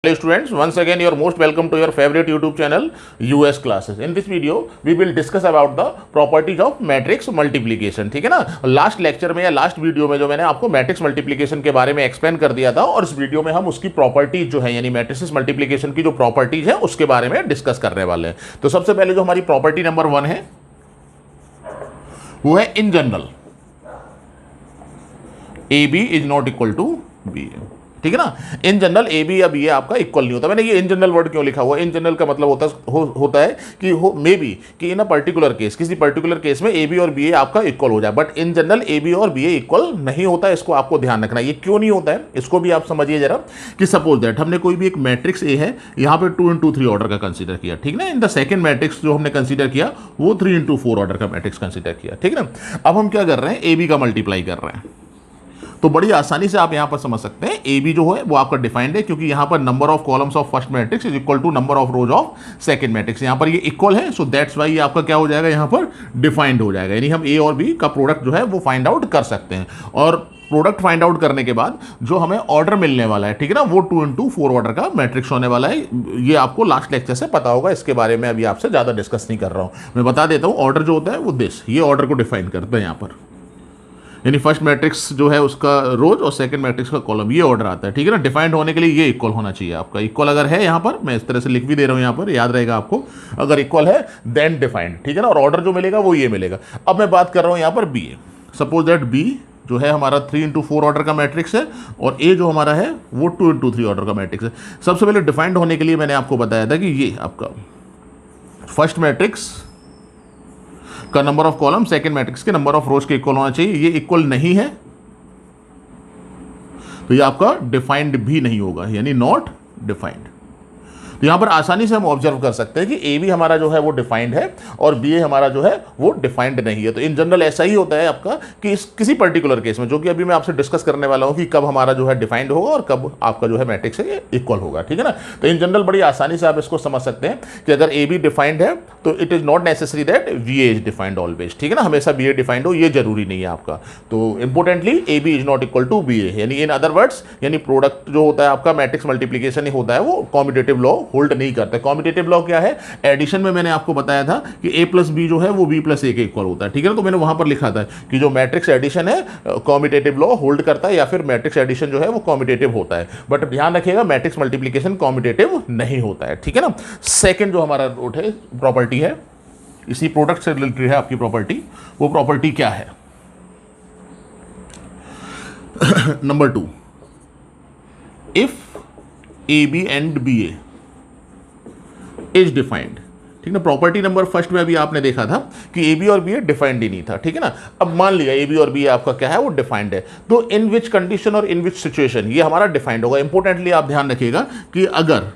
Students, once again you are most welcome to your favorite YouTube channel US classes. In this video we will discuss about the properties of matrix multiplication. ठीक है ना, last lecture में या last video में जो मैंने आपको matrix multiplication के बारे में एक्सप्लेन कर दिया था और इस वीडियो में हम उसकी प्रॉपर्टीज जो है यानी मैट्रिक्स मल्टीप्लिकेशन की जो प्रॉपर्टीज है उसके बारे में डिस्कस करने वाले हैं। तो सबसे पहले जो हमारी प्रॉपर्टी नंबर 1 है वो है in general A B is not equal to B. ठीक है ना, इन जनरल ए बी या बी ए आपका इक्वल नहीं होता। मैंने ये इन जनरल वर्ड क्यों लिखा हुआ है? इन जनरल का मतलब होता है कि मे बी कि इन अ पर्टिकुलर केस, किसी पर्टिकुलर केस में ए बी और बी ए आपका इक्वल हो जाए, but in general A B और बी ए इक्वल नहीं होता है। इसको आपको ध्यान रखना। ये क्यों नहीं होता है इसको भी आप समझिए जरा कि सपोज दैट हमने कोई भी एक मैट्रिक्स ए है, यहाँ पे 2 into 3 ऑर्डर का कंसीडर किया। ठीक ना, इन द सेकंड मैट्रिक्स जो हमने कंसीडर किया वो 3 into 4 ऑर्डर का मैट्रिक्स कंसीडर किया। ठीक है ना, अब हम क्या कर रहे हैं, ए बी का मल्टीप्लाई कर रहे हैं। तो बड़ी आसानी से आप यहां पर समझ सकते हैं ए बी जो है वो आपका डिफाइंड है, क्योंकि यहां पर number of columns of first matrix is equal to number of rows of second matrix. यहां पर ये इक्वल है, सो दैट्स वाई ये आपका क्या हो जाएगा, यहां पर डिफाइंड हो जाएगा। यानी हम ए और बी का प्रोडक्ट जो है वो फाइंड आउट कर सकते हैं। और प्रोडक्ट फाइंड आउट करने के बाद जो हमें ऑर्डर मिलने वाला है, ठीक है ना, वो 2 into 4 ऑर्डर का मैट्रिक्स होने वाला है। ये आपको लास्ट लेक्चर से पता होगा, इसके बारे में अभी आपसे ज्यादा डिस्कस नहीं कर रहा हूं। मैं बता देता हूं ऑर्डर जो होता है वो ये ऑर्डर को डिफाइन करते हैं यहां पर। यानी फर्स्ट मैट्रिक्स जो है उसका रोज और सेकंड मैट्रिक्स का कॉलम, ये ऑर्डर आता है। ठीक है ना, डिफाइंड होने के लिए ये इक्वल होना चाहिए आपका। इक्वल अगर है यहाँ पर, मैं इस तरह से लिख भी दे रहा हूँ यहाँ पर, याद रहेगा आपको, अगर इक्वल है देन डिफाइंड। ठीक है ना, और ऑर्डर जो मिलेगा वो ये मिलेगा। अब मैं बात कर रहा हूँ यहाँ पर B A. Suppose that B जो है हमारा 3 into 4 ऑर्डर का मैट्रिक्स है और ए जो हमारा है वो 2 into 3 ऑर्डर का मैट्रिक्स है। सबसे पहले डिफाइंड होने के लिए मैंने आपको बताया था कि ये आपका फर्स्ट मैट्रिक्स का number of column second matrix के नंबर ऑफ रोज के इक्वल होना चाहिए। ये इक्वल नहीं है तो ये आपका डिफाइंड भी नहीं होगा, यानी नॉट डिफाइंड। तो यहां पर आसानी से हम ऑब्जर्व कर सकते हैं कि ए बी हमारा जो है वो डिफाइंड है और बी ए हमारा जो है वो डिफाइंड नहीं है। तो इन जनरल ऐसा ही होता है आपका कि किसी पर्टिकुलर केस में, जो कि अभी मैं आपसे डिस्कस करने वाला हूं कि कब हमारा जो है डिफाइंड होगा और कब आपका जो है मैट्रिक्स है ये इक्वल होगा। ठीक है ना, तो इन जनरल बड़ी आसानी से आप इसको समझ सकते हैं कि अगर ए बी डिफाइंड है तो it is not necessary that B A is defined always. ठीक है ना, हमेशा बी ए डिफाइंड हो ये जरूरी नहीं है आपका। तो importantly A B is not equal to B A, यानी इन अदर वर्ड्स यानी प्रोडक्ट जो होता है आपका मैट्रिक्स मल्टीप्लिकेशन ही होता है, वो कॉम्यूटेटिव लॉ होल्ड नहीं करता। कॉम्यूटेटिव लॉ क्या है? एडिशन में मैंने आपको बताया था कि a प्लस बी जो है वो b प्लस ए के इक्वल होता है। ठीक है ना, तो मैंने वहां पर लिखा था कि जो मैट्रिक्स एडिशन है कॉम्यूटेटिव लॉ होल्ड करता है, या फिर मैट्रिक्स एडिशन जो है वो कॉम्यूटेटिव होता है। बट ध्यान रखिएगा मैट्रिक्स मल्टीप्लिकेशन कॉम्यूटेटिव नहीं होता है। ठीक है ना, सेकंड जो हमारा रूट है प्रॉपर्टी है, इसी प्रोडक्ट से रिलेटेड है आपकी प्रॉपर्टी। वो प्रॉपर्टी क्या है? नंबर 2, if A B and B A is defined. ठीक ना, प्रॉपर्टी नंबर फर्स्ट में अभी आपने देखा था कि ए बी और बी ए डिफाइंड ही नहीं था। ठीक है ना, अब मान लिया ए बी और बी ए आपका क्या है, वो डिफाइंड है। तो इन विच कंडीशन और इन विच सिचुएशन ये हमारा डिफाइंड होगा। इंपॉर्टेंटली आप ध्यान रखिएगा कि अगर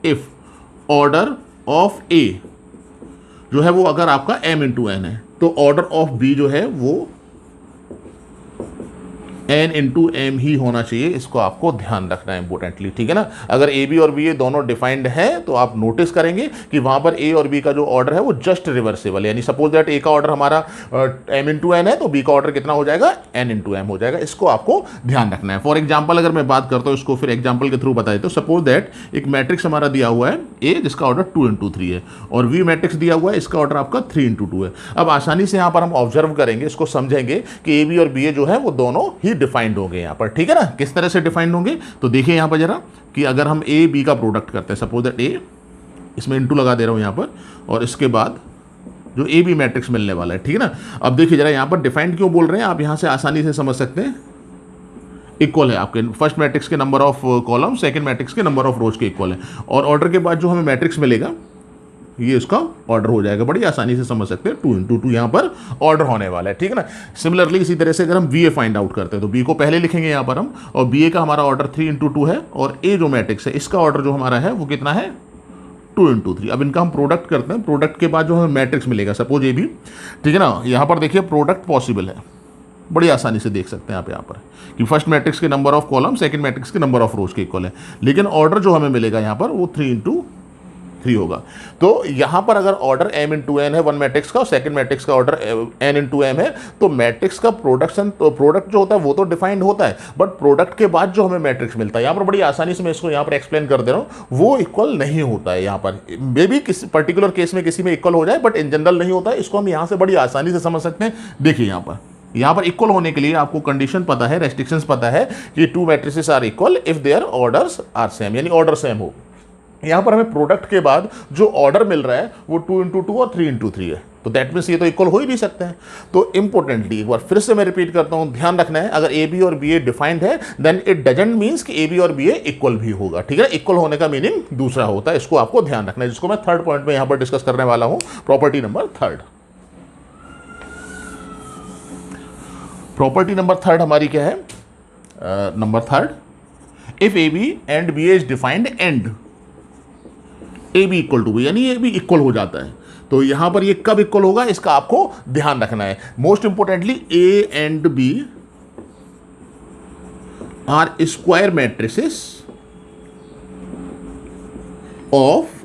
इफ ऑर्डर ऑफ ए जो है वो अगर आपका m into n है, तो ऑर्डर ऑफ बी जो है वो n into m ही होना चाहिए। इसको आपको ध्यान रखना है इंपोर्टेंटली। ठीक है ना, अगर ए बी और बी ए दोनों डिफाइंड है तो आप नोटिस करेंगे कि वहां पर ए और बी का जो ऑर्डर है वो जस्ट रिवर्सिबल है। यानी सपोज दैट ए का ऑर्डर हमारा m into n है तो बी का ऑर्डर कितना हो जाएगा, n into m हो जाएगा। इसको आपको ध्यान रखना है। फॉर एग्जाम्पल अगर मैं बात करता हूँ इसको फिर एग्जाम्पल के थ्रू बताए तो सपोज दैट एक मैट्रिक्स हमारा दिया हुआ है ए जिसका ऑर्डर 2 into 3 है और वी मैट्रिक्स दिया हुआ है इसका ऑर्डर आपका 3 into 2 है। अब आसानी से यहाँ पर हम ऑब्जर्व करेंगे, इसको समझेंगे कि ए बी और बी ए जो है वो दोनों ही डिफाइंड होंगे यहाँ पर। ठीक है ना, किस तरह से डिफाइंड होंगे तो देखिए यहाँ पर जरा कि अगर हम ए बी का प्रोडक्ट करते हैं, सपोज दैट ए, इसमें इनटू लगा दे रहा हूँ यहाँ पर, और इसके बाद जो ए बी मैट्रिक्स मिलने वाला है। ठीक है ना, अब देखिए जरा यहाँ पर डिफाइंड क्यों बोल रहे हैं, आप यहाँ से आसानी से समझ सकते हैं। इक्वल है आपके फर्स्ट मैट्रिक्स के number of column second matrix के नंबर ऑफ रोज के इक्वल है, और ऑर्डर के बाद जो हमें मैट्रिक्स मिलेगा ये इसका ऑर्डर हो जाएगा। बड़ी आसानी से समझ सकते हैं, 2 into 2 यहाँ पर ऑर्डर होने वाला है। ठीक है ना, सिमिलरली इसी तरह से अगर हम बी ए फाइंड आउट करते हैं तो बी को पहले लिखेंगे यहाँ पर हम, और बी ए का हमारा ऑर्डर 3 into 2 है, और ए जो मैट्रिक्स है इसका ऑर्डर जो हमारा है वो कितना है, 2 into 3। अब इनका हम प्रोडक्ट करते हैं, प्रोडक्ट के बाद जो हमें मैट्रिक्स मिलेगा सपोज ए बी। ठीक है ना, यहाँ पर देखिए प्रोडक्ट पॉसिबल है, बड़ी आसानी से देख सकते हैं आप यहाँ पर कि फर्स्ट मैट्रिक्स के number of column second matrix के नंबर ऑफ रोज के इक्वल है, लेकिन ऑर्डर जो हमें मिलेगा यहाँ पर वो 3 into 3 होगा। तो यहाँ पर अगर ऑर्डर m इंटू एन है वन मैट्रिक्स का और सेकंड मैट्रिक्स का ऑर्डर n इंटू एम है, तो मैट्रिक्स का प्रोडक्शन तो प्रोडक्ट जो होता है वो तो डिफाइंड होता है, बट प्रोडक्ट के बाद जो हमें मैट्रिक्स मिलता है, यहाँ पर बड़ी आसानी से मैं इसको यहाँ पर एक्सप्लेन कर दे रहा हूँ, वो इक्वल नहीं होता है। यहाँ पर मे भी किसी पर्टिकुलर केस में किसी में इक्वल हो जाए, बट इन जनरल नहीं होता है। इसको हम यहाँ से बड़ी आसानी से समझ सकते हैं। देखिए यहाँ पर इक्वल होने के लिए आपको कंडीशन पता है, रेस्ट्रिक्शंस पता है कि 2 matrices are equal if their orders are same, यानी ऑर्डर सेम हो। यहाँ पर हमें प्रोडक्ट के बाद जो ऑर्डर मिल रहा है वो 2 इंटू 2 और 3 इंटू 3 है, तो दैट मीन्स ये तो इक्वल हो ही नहीं सकते हैं। तो इंपॉर्टेंटली एक बार फिर से मैं रिपीट करता हूँ, ध्यान रखना है, अगर ए बी और बी ए डिफाइंड है देन इट डजंट मीन्स कि ए बी और बी ए इक्वल भी होगा, ठीक है। इक्वल होने का मीनिंग दूसरा होता है, इसको आपको ध्यान रखना है, जिसको मैं थर्ड पॉइंट में यहाँ पर डिस्कस करने वाला हूँ, property number third. Property number third हमारी क्या है? Number third, if A B and B is defined and A B equal to B, यानी ए बी इक्वल हो जाता है। तो यहां पर ये कब इक्वल होगा इसका आपको ध्यान रखना है। Most importantly A and B are square matrices of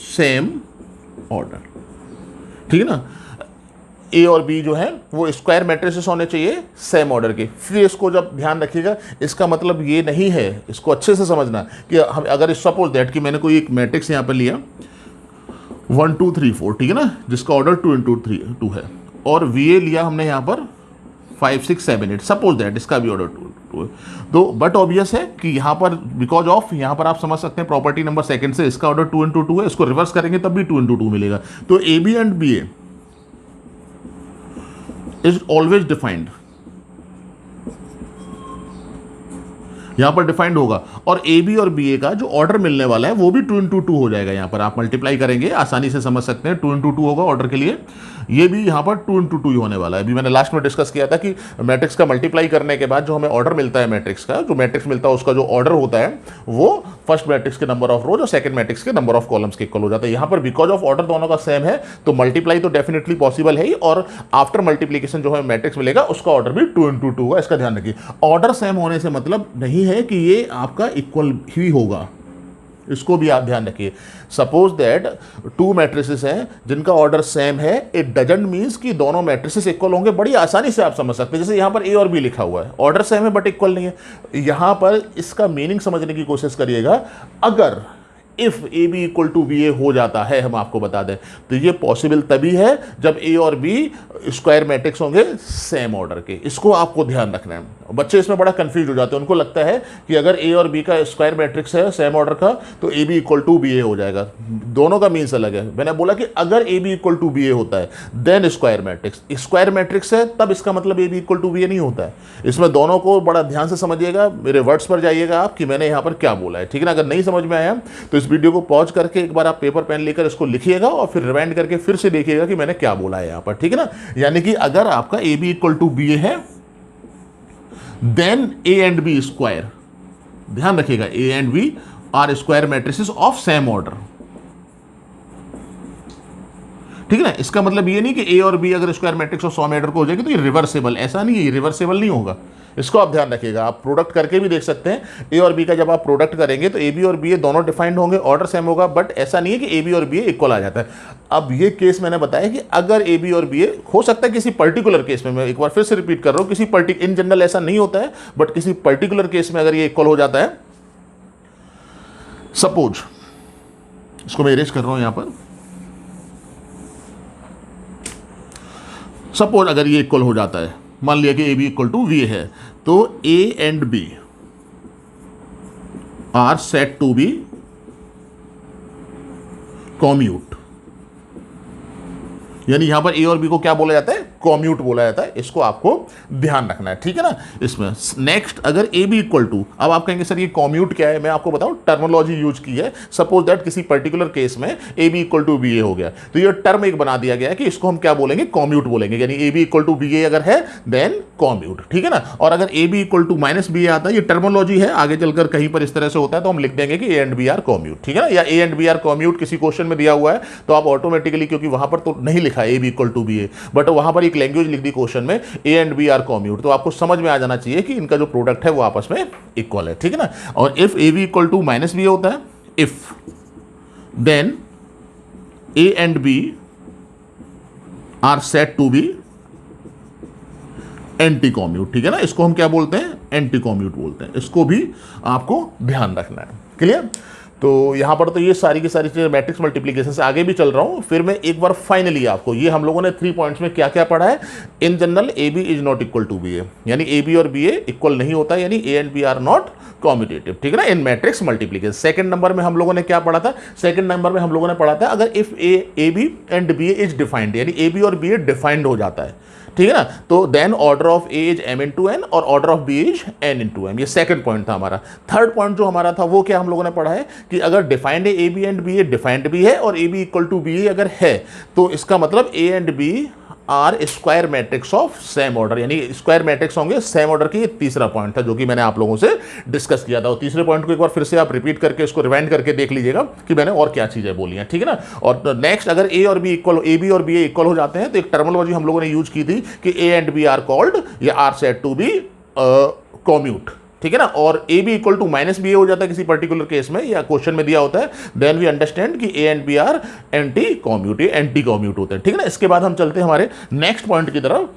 same order, ठीक है ना। ए और बी जो है वो स्क्वायर मैट्रिसेस होने चाहिए सेम ऑर्डर के। फिर इसको जब ध्यान रखिएगा, इसका मतलब ये नहीं है, इसको अच्छे से समझना कि हम अगर सपोज दैट कि मैंने कोई एक मैट्रिक्स यहाँ पर लिया 1 2 3 4, ठीक है ना, जिसका ऑर्डर 2 इंटू 2 है, और वी ए लिया हमने यहाँ पर 5 6 7 8, सपोज दैट इसका भी ऑर्डर 2 है। तो बट ऑब्वियस है कि यहाँ पर बिकॉज ऑफ, यहाँ पर आप समझ सकते हैं प्रॉपर्टी नंबर सेकंड से, इसका ऑर्डर 2 इंटू 2 है, इसको रिवर्स करेंगे तब भी 2 इंटू 2 मिलेगा। तो A B and B A is always defined, यहां पर डिफाइंड होगा, और ए बी और बी ए का जो ऑर्डर मिलने वाला है वो भी 2 इंटू 2 हो जाएगा। यहां पर आप मल्टीप्लाई करेंगे, आसानी से समझ सकते हैं, 2 इंटू 2 होगा ऑर्डर के लिए, ये भी यहाँ पर 2 इंटू 2 ही होने वाला है। अभी मैंने लास्ट में डिस्कस किया था कि मैट्रिक्स का मल्टीप्लाई करने के बाद जो हमें ऑर्डर मिलता है मैट्रिक्स का, जो मैट्रिक्स मिलता है उसका जो ऑर्डर होता है वो फर्स्ट मैट्रिक्स के नंबर ऑफ रोज और सेकंड मैट्रिक्स के नंबर ऑफ कॉलम्स के इक्वल हो जाता है। यहाँ पर बिकॉज ऑफ ऑर्डर दोनों का सेम है तो मल्टीप्लाई तो डेफिनेटली पॉसिबल है ही, और आफ्टर मल्टीप्लीकेशन जो हमें मैट्रिक्स मिलेगा उसका ऑर्डर भी 2 इंटू 2 होगा। इसका ध्यान रखिए, ऑर्डर सेम होने से मतलब नहीं है कि ये आपका इक्वल ही होगा, इसको भी आप ध्यान रखिए। सपोज दैट 2 मैट्रिसेस हैं जिनका ऑर्डर सेम है, इट डजंट मीन्स कि दोनों मैट्रिसेस इक्वल होंगे। बड़ी आसानी से आप समझ सकते हैं, जैसे यहाँ पर ए और बी लिखा हुआ है, ऑर्डर सेम है बट इक्वल नहीं है। यहाँ पर इसका मीनिंग समझने की कोशिश करिएगा, अगर if A B equal to B A हो जाता है, हम आपको बता दें, तो ये पॉसिबल तभी है जब ए और बी स्क्वायर मैट्रिक्स होंगे सेम ऑर्डर के। इसको आपको ध्यान रखना है। बच्चे इसमें बड़ा कंफ्यूज हो जाते हैं, उनको लगता है कि अगर ए और बी का स्क्वायर मैट्रिक्स है सेम ऑर्डर का तो A B equal to B A हो जाएगा। दोनों का मीन्स अलग है। मैंने बोला कि अगर A B equal to B A होता है then square matrix, square matrix है तब इसका मतलब A B equal to B A नहीं होता है। इसमें दोनों को बड़ा ध्यान से समझिएगा, मेरे वर्ड्स पर जाइएगा आप कि मैंने यहाँ पर क्या बोला है, ठीक है ना। अगर नहीं समझ में आया तो इस वीडियो को पॉज करके एक बार आप पेपर पेन लेकर इसको लिखिएगा और फिर रिवाइंड करके फिर से देखिएगा कि मैंने क्या बोला है यहाँ पर, ठीक है ना। यानी कि अगर आपका A B equal to B A है then A and B square, ध्यान रखिएगा, A and B are square matrices of same order, ठीक है ना। इसका मतलब ये नहीं कि ए और बी अगर square matrix of same order को हो जाएगी तो ये रिवर्सेबल, ऐसा नहीं है, ये रिवर्सेबल नहीं होगा। इसको आप ध्यान रखिएगा। आप प्रोडक्ट करके भी देख सकते हैं, ए और बी का जब आप प्रोडक्ट करेंगे तो ए बी और बी ए दोनों डिफाइंड होंगे, ऑर्डर सेम होगा, बट ऐसा नहीं है कि ए बी और बी ए इक्वल आ जाता है। अब ये केस मैंने बताया कि अगर ए बी और बी ए हो सकता है किसी पर्टिकुलर केस में, मैं एक बार फिर से रिपीट कर रहा हूं, किसी इन जनरल ऐसा नहीं होता है, बट किसी पर्टिकुलर केस में अगर ये इक्वल हो जाता है, सपोज इसको मैं इरेज कर रहा हूं यहां पर, सपोज अगर ये इक्वल हो जाता है, मान लिया कि A B equal to B है, तो A and B are said to be commute, यानी यहां पर ए और बी को क्या बोला जाता है, कॉम्यूट बोला जाता है। इसको आपको ध्यान रखना है, ठीक है ना। इसमें नेक्स्ट अगर ए बी इक्वल टू, अब आप कहेंगे सर ये कॉम्यूट क्या है, मैं आपको बताऊं, टर्मोलॉजी यूज की है। सपोज दैट किसी पर्टिकुलर केस में A B equal to B A हो गया, तो ये टर्म एक बना दिया गया है कि इसको हम क्या बोलेंगे, कॉम्यूट बोलेंगे, यानी A B equal to B A अगर है देन कॉम्यूट, ठीक है ना। और अगर A B equal to minus B A आता है, ये टर्मोलॉजी है, आगे चलकर कहीं पर इस तरह से होता है तो हम लिख देंगे कि A and B are commute, ठीक है ना। या A and B are commute किसी क्वेश्चन में दिया हुआ है तो आप ऑटोमेटिकली, क्योंकि वहां पर तो नहीं लिखा A B equal to B A, but वहां पर एक लैंग्वेज लिख दी क्वेश्चन में, A and B are commute, तो आपको समझ में आ जाना चाहिए कि इनका जो प्रोडक्ट है वो आपस में इक्वल है, ठीक है ना। और if A B equal to minus B होता है, if then A and B are said to be anti commute, ठीक है ना, इसको हम क्या बोलते हैं, एंटी कॉम्यूट बोलते हैं, इसको भी आपको ध्यान रखना है। क्लियर? तो यहां पर तो ये सारी की सारी चीजें मैट्रिक्स मल्टीप्लिकेशन से आगे भी चल रहा हूं, फिर मैं एक बार फाइनली आपको ये हम लोगों ने 3 पॉइंट्स में क्या क्या पढ़ा है। In general A B is not equal to B A, यानी ए बी और बी ए इक्वल नहीं होता, यानी A and B are not commutative, ठीक है ना, in matrix multiplication. Second number में हम लोगों ने क्या पढ़ा था, सेकंड नंबर में हम लोगों ने पढ़ा था अगर if A B and B A is defined, यानी ए बी और बी ए डिफाइंड हो जाता है, ठीक है ना, तो then order of A is m into n और order of B is n into m. ये सेकंड पॉइंट था हमारा। थर्ड पॉइंट जो हमारा था वो क्या हम लोगों ने पढ़ा है कि अगर डिफाइंड है A B and B A, defined भी है और A B equal to B A अगर है, तो इसका मतलब A and B are square matrix of same order, यानी स्क्वायर मैट्रिक्स होंगे सेम ऑर्डर की। ये तीसरा पॉइंट था जो कि मैंने आप लोगों से डिस्कस किया था। और तीसरे पॉइंट को एक बार फिर से आप रिपीट करके इसको रिवाइंड करके देख लीजिएगा कि मैंने और क्या चीजें बोली हैं, ठीक है ना। और नेक्स्ट अगर ए और बी इक्वल, ए बी और बी ए इक्वल हो जाते हैं तो एक टर्मिनोलॉजी हम लोगों ने यूज की थी कि A and B are called या are said to be commute, ठीक है ना। और A B equal to minus B A हो जाता है किसी पर्टिकुलर केस में, या क्वेश्चन में दिया होता है, देन वी अंडरस्टैंड कि A and B are anti commute, anti commute होते हैं, ठीक है ना। इसके बाद हम चलते हैं हमारे नेक्स्ट पॉइंट की तरफ,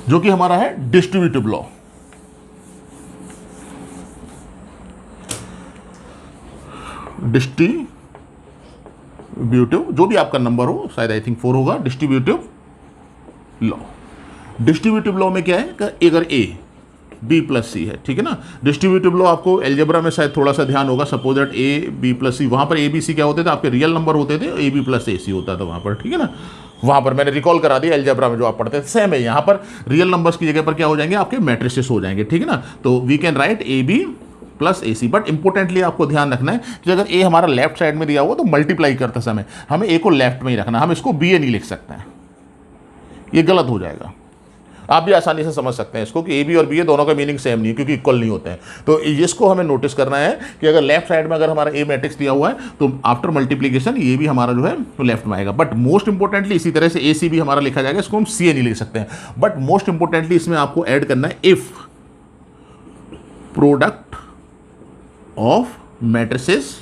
जो कि हमारा है डिस्ट्रीब्यूटिव लॉ। डिस्ट्रीब्यूटिव, जो भी आपका नंबर हो, शायद आई थिंक 4 होगा, डिस्ट्रीब्यूटिव लॉ। डिस्ट्रीब्यूटिव लॉ में क्या है कि अगर ए बी प्लस सी है, ठीक है ना। डिस्ट्रीब्यूटिव लॉ आपको एल्जेब्रा में शायद थोड़ा सा ध्यान होगा। Suppose that A B plus C, वहां पर ए बी सी क्या होते थे, आपके रियल नंबर होते थे, ए बी प्लस ए सी होता था वहां पर, ठीक है ना। वहां पर मैंने रिकॉल करा दिया एल्जेब्रा में जो आप पढ़ते थे, सेम है यहाँ पर रियल नंबर्स की जगह पर क्या हो जाएंगे, आपके मैट्रिसेस हो जाएंगे, ठीक है ना। तो we can write A B plus A C, but importantly आपको ध्यान रखना है कि अगर ए हमारा लेफ्ट साइड में दिया हुआ तो मल्टीप्लाई करते समय हमें ए को लेफ्ट में ही रखना, हम इसको बी ए नहीं लिख सकते हैं, ये गलत हो जाएगा। आप भी आसानी से समझ सकते हैं इसको कि ए बी और बी ए दोनों का मीनिंग सेम नहीं है, क्योंकि इक्वल नहीं होते हैं। तो इसको हमें नोटिस करना है कि अगर लेफ्ट साइड में अगर हमारा ए मैट्रिक्स दिया हुआ है तो आफ्टर मल्टीप्लिकेशन ये भी हमारा जो है तो लेफ्ट में आएगा। बट मोस्ट इंपॉर्टेंटली इसी तरह से ए सी भी हमारा लिखा जाएगा, इसको हम सी ए नहीं लिख सकते हैं। बट मोस्ट इंपॉर्टेंटली इसमें आपको ऐड करना है if product of matrices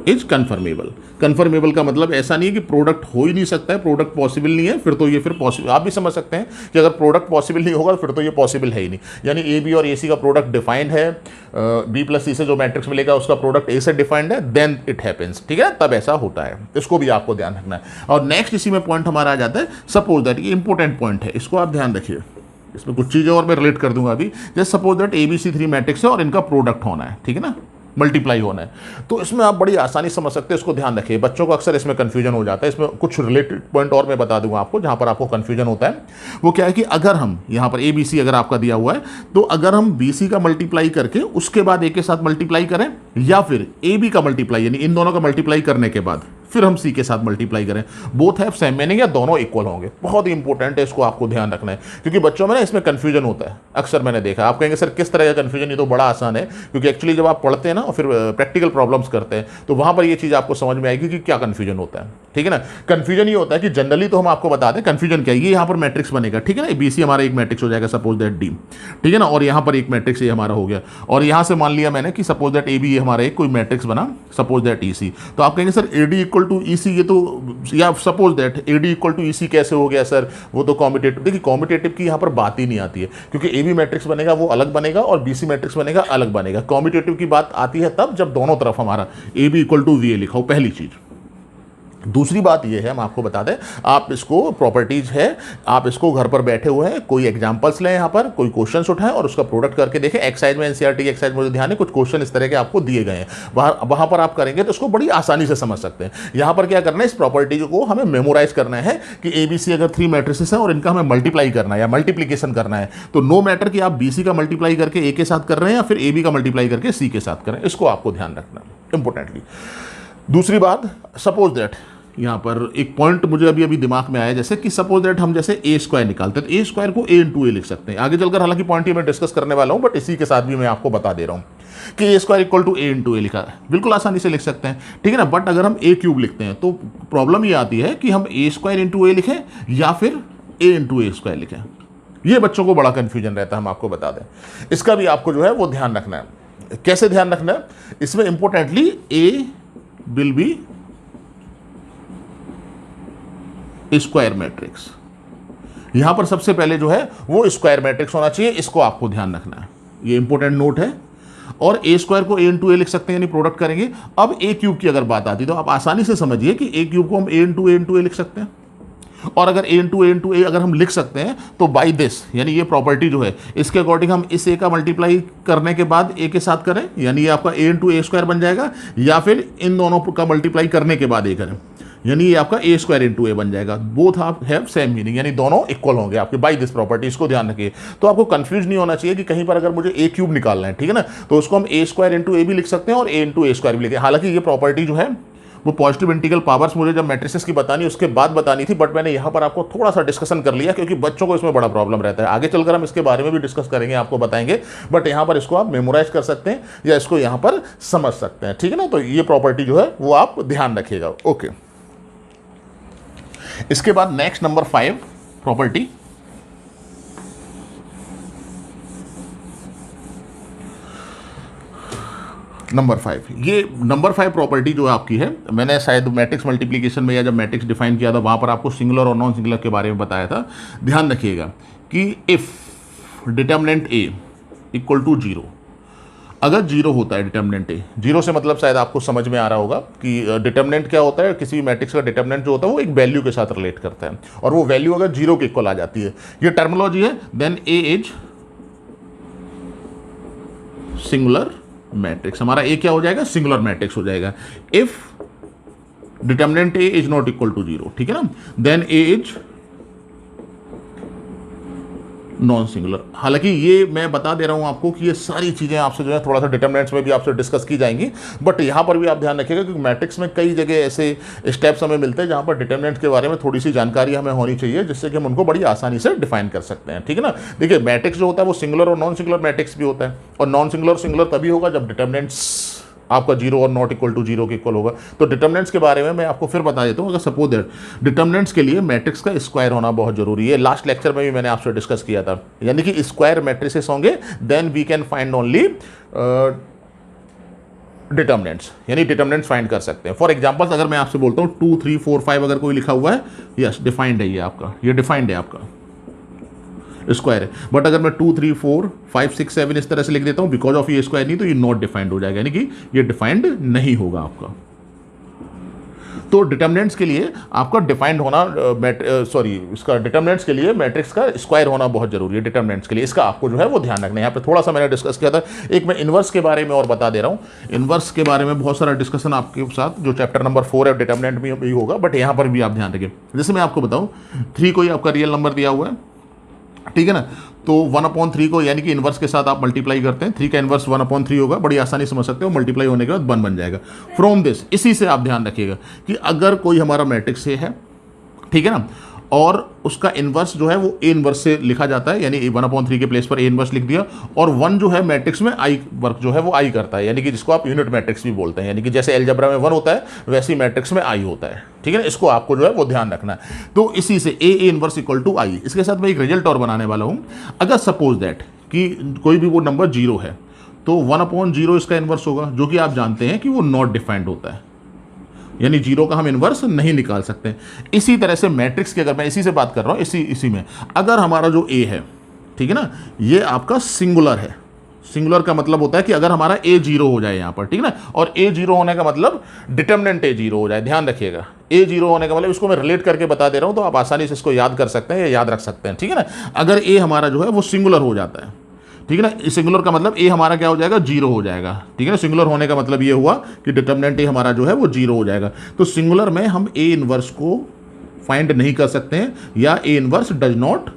is conformable. Conformable का मतलब ऐसा नहीं है कि प्रोडक्ट हो ही नहीं सकता है, प्रोडक्ट पॉसिबल नहीं है, फिर तो ये फिर पॉसिबल, आप भी समझ सकते हैं कि अगर प्रोडक्ट पॉसिबल नहीं होगा फिर तो ये पॉसिबल है ही नहीं। यानी ए बी और ए सी का प्रोडक्ट डिफाइंड है, बी प्लस सी से जो मैट्रिक्स मिलेगा उसका प्रोडक्ट ए से डिफाइंड है, देन इट हैपेंस, ठीक है, तब ऐसा होता है। इसको भी आपको ध्यान रखना है। और नेक्स्ट इसी में पॉइंट हमारा आ जाता है, सपोज दैट, ये इंपॉर्टेंट पॉइंट है, इसको आप ध्यान रखिए, इसमें कुछ चीज़ें और मैं रिलेट कर दूंगा अभी। जैसे suppose that A B C 3 matrix है और इनका प्रोडक्ट होना है, ठीक है ना, मल्टीप्लाई होना है, तो इसमें आप बड़ी आसानी समझ सकते हैं। इसको ध्यान रखिए, बच्चों को अक्सर इसमें कंफ्यूजन हो जाता है। इसमें कुछ रिलेटेड पॉइंट और मैं बता दूंगा आपको जहां पर आपको कंफ्यूजन होता है। वो क्या है कि अगर हम यहां पर ए बी सी अगर आपका दिया हुआ है, तो अगर हम बी सी का मल्टीप्लाई करके उसके बाद ए के साथ मल्टीप्लाई करें, या फिर ए बी का मल्टीप्लाई यानी इन दोनों का मल्टीप्लाई करने के बाद फिर हम सी के साथ मल्टीप्लाई करें, बोथ हैव सेम मीनिंग या दोनों इक्वल होंगे। बहुत ही इंपॉर्टेंट है, इसको आपको ध्यान रखना है, क्योंकि बच्चों में ना इसमें कंफ्यूजन होता है। अक्सर मैंने देखा, आप कहेंगे सर किस तरह का कंफ्यूजन, ये तो बड़ा आसान है, क्योंकि एक्चुअली जब आप पढ़ते हैं ना और फिर प्रैक्टिकल प्रॉब्लम्स करते हैं तो वहां पर ये चीज़ आपको समझ में आएगी कि क्या कंफ्यूजन होता है, ठीक है ना। कंफ्यूजन ये होता है कि जनरली तो हम आपको बता दें कंफ्यूजन क्या है। ये यहाँ पर मैट्रिक्स बनेगा, ठीक है ना, बी सी हमारा एक मैट्रिक्स हो जाएगा, सपोज दैट डी, ठीक है ना, और यहाँ पर एक मैट्रिक्स ये हमारा हो गया, और यहाँ से मान लिया मैंने कि सपोज दैट ए बी हमारा एक कोई मैट्रिक्स बना, सपोज दैट ई सी। तो आप कहेंगे sir A D equal to E C, ये तो, या suppose that A D equal to E C कैसे हो गया सर, वो तो कॉम्पिटेटिव। देखिए कॉम्पिटेटिव की यहाँ पर बात ही नहीं आती है, क्योंकि ए बी मैट्रिक्स बनेगा वो अलग बनेगा और बी सी मैट्रिक्स बनेगा अलग बनेगा। कॉम्पिटेटिव की बात आती है तब जब दोनों तरफ हमारा A B equal to B A लिखा हो, पहली चीज। दूसरी बात यह है, हम आपको बता दें, आप इसको प्रॉपर्टीज है, आप इसको घर पर बैठे हुए हैं, कोई एग्जांपल्स लें, यहाँ पर कोई क्वेश्चंस उठाएं और उसका प्रोडक्ट करके देखें। एक्सरसाइज में एनसीईआरटी की एक्सरसाइज मुझे ध्यान है, कुछ क्वेश्चन इस तरह के आपको दिए गए हैं, वहां पर आप करेंगे तो इसको बड़ी आसानी से समझ सकते हैं। यहाँ पर क्या करना है, इस प्रॉपर्टी को हमें मेमोराइज करना है कि एबीसी अगर 3 मैट्रिसेस है और इनका हमें मल्टीप्लाई करना है या मल्टीप्लीकेशन करना है, तो नो मैटर कि आप बीसी का मल्टीप्लाई करके ए के साथ कर रहे हैं या फिर ए बी का मल्टीप्लाई करके सी के साथ करें, इसको आपको ध्यान रखना इंपॉर्टेंटली। दूसरी बात, सपोज दैट यहाँ पर एक पॉइंट मुझे अभी दिमाग में आया, जैसे कि सपोज दैट हम जैसे ए स्क्वायर निकालते हैं तो ए स्क्वायर को ए इंटू ए लिख सकते हैं। आगे चलकर हालांकि पॉइंट ही मैं डिस्कस करने वाला हूँ, बट इसी के साथ भी मैं आपको बता दे रहा हूँ कि A square equal to A into A लिखा है, बिल्कुल आसानी से लिख सकते हैं, ठीक है ना। बट अगर हम ए क्यूब लिखते हैं तो प्रॉब्लम ये आती है कि हम ए स्क्वायर इंटू ए लिखें या फिर ए इंटू ए स्क्वायर लिखें। ये बच्चों को बड़ा कंफ्यूजन रहता है, हम आपको बता दें, इसका भी आपको जो है वो ध्यान रखना है। कैसे ध्यान रखना है इसमें importantly, A will be square matrix. यहां पर सबसे पहले जो है वो स्क्वायर मैट्रिक्स होना चाहिए, इसको आपको ध्यान रखना है, ये इंपॉर्टेंट नोट है। और ए स्क्वायर को ए इंटू ए लिख सकते हैं, यानी प्रोडक्ट करेंगे। अब ए क्यूब की अगर बात आती तो आप आसानी से समझिए कि ए क्यूब को हम ए इंटू ए लिख सकते हैं। और अगर ए इंटू ए अगर हम लिख सकते हैं तो बाई दिस, यानी ये प्रॉपर्टी जो है इसके अकॉर्डिंग हम इस ए का मल्टीप्लाई करने के बाद ए के साथ करें, यानी ये आपका ए इंटू ए स्क्वायर बन जाएगा, या फिर इन दोनों का मल्टीप्लाई करने के बाद ए करें, यानी ये आपका ए स्क्वायर इंटू ए बन जाएगा। बोथ आप हैव सेम मीनिंग, यानी दोनों इक्वल होंगे आपके बाई दिस प्रॉपर्टी, इसको ध्यान रखिए। तो आपको कंफ्यूज नहीं होना चाहिए कि कहीं पर अगर मुझे ए क्यूब निकालना है, ठीक है ना, तो उसको हम ए स्क्वायर इंटू ए भी लिख सकते हैं और ए इंटू ए स्क्वायर भी लिखें। हालांकि ये प्रॉपर्टी जो है वो पॉजिटिव इंटीग्रल पावर्स मुझे जब मैट्रिसेस की बतानी उसके बाद बतानी थी, बट मैंने यहाँ पर आपको थोड़ा सा डिस्कशन कर लिया क्योंकि बच्चों को इसमें बड़ा प्रॉब्लम रहता है। आगे चलकर हम इसके बारे में भी डिस्कस करेंगे, आपको बताएंगे, बट यहाँ पर इसको आप मेमोराइज कर सकते हैं या इसको यहाँ पर समझ सकते हैं, ठीक है ना। तो ये प्रॉपर्टी जो है वो आप ध्यान रखिएगा, ओके। इसके बाद नेक्स्ट नंबर 5 प्रॉपर्टी, नंबर 5, ये नंबर 5 प्रॉपर्टी जो आपकी है, मैंने शायद मैट्रिक्स मल्टीप्लिकेशन में या जब मैट्रिक्स डिफाइन किया था वहां पर आपको सिंगुलर और नॉन सिंगुलर के बारे में बताया था। ध्यान रखिएगा कि if determinant A equal to 0, अगर 0 होता है डिटर्मिनेंट ए, 0 से मतलब शायद आपको समझ में आ रहा होगा कि डिटर्मिनेंट क्या होता है, किसी भी मैट्रिक्स का डिटर्मिनेंट जो होता है वो एक वैल्यू के साथ रिलेट करता है, और वो वैल्यू अगर 0 के इक्वल आ जाती है, ये टर्मिनोलॉजी है, then A is singular matrix. हमारा ए क्या हो जाएगा, सिंगुलर मैट्रिक्स हो जाएगा। If determinant A is not equal to 0, ठीक है ना, then A is non singular. हालांकि ये मैं बता दे रहा हूं आपको कि ये सारी चीजें आपसे जो है थोड़ा सा डिटर्मिनेंट्स में भी आपसे डिस्कस की जाएंगी, बट यहां पर भी आप ध्यान रखिएगा क्योंकि मैट्रिक्स में कई जगह ऐसे स्टेप्स हमें मिलते हैं जहां पर डिटर्मिनेंट्स के बारे में थोड़ी सी जानकारी हमें होनी चाहिए, जिससे कि हम उनको बड़ी आसानी से डिफाइन कर सकते हैं, ठीक है ना। देखिए मैट्रिक्स जो होता है वो सिंगुलर और नॉन सिंगुलर मैट्रिक्स भी होता है, और नॉन सिंगुलर सिंगुलर तभी होगा जब डिटर्मिनेंट्स आपका 0 और नॉट इक्वल टू 0 के इक्वल होगा। तो डिटर्मिनेंट्स के बारे में मैं आपको फिर बता देता हूँ। अगर सपोज दैट डिटर्मिनेंट्स के लिए मैट्रिक्स का स्क्वायर होना बहुत जरूरी है, लास्ट लेक्चर में भी मैंने आपसे डिस्कस किया था, यानी कि स्क्वायर मैट्रिसेस होंगे then we can find only determinants, यानी डिटर्मिनेंट्स फाइंड कर सकते हैं। फॉर एग्जांपल अगर मैं आपसे बोलता हूँ 2 3 4 5 अगर कोई लिखा हुआ है, यस डिफाइंड है, ये आपका ये डिफाइंड है, आपका स्क्वायर है। बट अगर मैं 2 3 4 5 6 7 इस तरह से लिख देता हूं बिकॉज ऑफ ये स्क्वायर नहीं, तो ये नॉट डिफाइंड हो जाएगा, यानी कि ये डिफाइंड नहीं होगा आपका। तो डिटर्मिनेंट्स के लिए आपका डिफाइंड होना इसका डिटर्मिनेंट्स के लिए मैट्रिक्स का स्क्वायर होना बहुत जरूरी है। डिटर्मिनेंट्स के लिए इसका आपको जो है वो ध्यान रखना है। यहाँ पे थोड़ा सा मैंने डिस्कस किया था। एक मैं इनवर्स के बारे में और बता दे रहा हूँ। इनवर्स के बारे में बहुत सारा डिस्कशन आपके साथ जो चैप्टर नंबर 4 है डिटर्मिनेंट में भी होगा, बट यहाँ पर भी आप ध्यान रखें। जैसे मैं आपको बताऊँ 3 कोई आपका रियल नंबर दिया हुआ है, ठीक है ना, तो 1/3 को यानी कि इनवर्स के साथ आप मल्टीप्लाई करते हैं, 3 का इनवर्स 1/3 होगा, बड़ी आसानी समझ सकते हो, मल्टीप्लाई होने के बाद 1 बन जाएगा। फ्रॉम दिस, इसी से आप ध्यान रखिएगा कि अगर कोई हमारा मैट्रिक्स है, ठीक है ना, और उसका इनवर्स जो है वो ए इनवर्स से लिखा जाता है, यानी 1/3 के प्लेस पर ए इनवर्स लिख दिया, और 1 जो है मैट्रिक्स में आई वर्क जो है वो आई करता है, यानी कि जिसको आप यूनिट मैट्रिक्स भी बोलते हैं, यानी कि जैसे अलजेब्रा में 1 होता है वैसे ही मैट्रिक्स में आई होता है, ठीक है ना। इसको आपको जो है वो ध्यान रखना है। तो इसी से ए इनवर्स इक्वल टू आई, इसके साथ मैं एक रिजल्ट और बनाने वाला हूँ। अगर सपोज दैट कि कोई भी वो नंबर 0 है तो 1/0 इसका इनवर्स होगा, जो कि आप जानते हैं कि वो नॉट डिफाइंड होता है, यानी 0 का हम इनवर्स नहीं निकाल सकते। इसी तरह से मैट्रिक्स की अगर मैं इसी से बात कर रहा हूँ, इसी में अगर हमारा जो ए है, ठीक है ना, ये आपका सिंगुलर है। सिंगुलर का मतलब होता है कि अगर हमारा ए 0 हो जाए यहाँ पर, ठीक है ना, और ए 0 होने का मतलब डिटर्मिनेंट ए 0 हो जाए। ध्यान रखिएगा, ए 0 होने का मतलब, इसको मैं रिलेट करके बता दे रहा हूँ तो आप आसानी से इसको याद कर सकते हैं या याद रख सकते हैं, ठीक है ना। अगर ए हमारा जो है वो सिंगुलर हो जाता है, ठीक है ना, सिंगुलर का मतलब ए हमारा क्या हो जाएगा, 0 हो जाएगा, ठीक है ना। सिंगुलर होने का मतलब ये हुआ कि डिटर्मिनेंट ए हमारा जो है वो 0 हो जाएगा। तो सिंगुलर में हम ए इनवर्स को फाइंड नहीं कर सकते हैं, या A inverse does not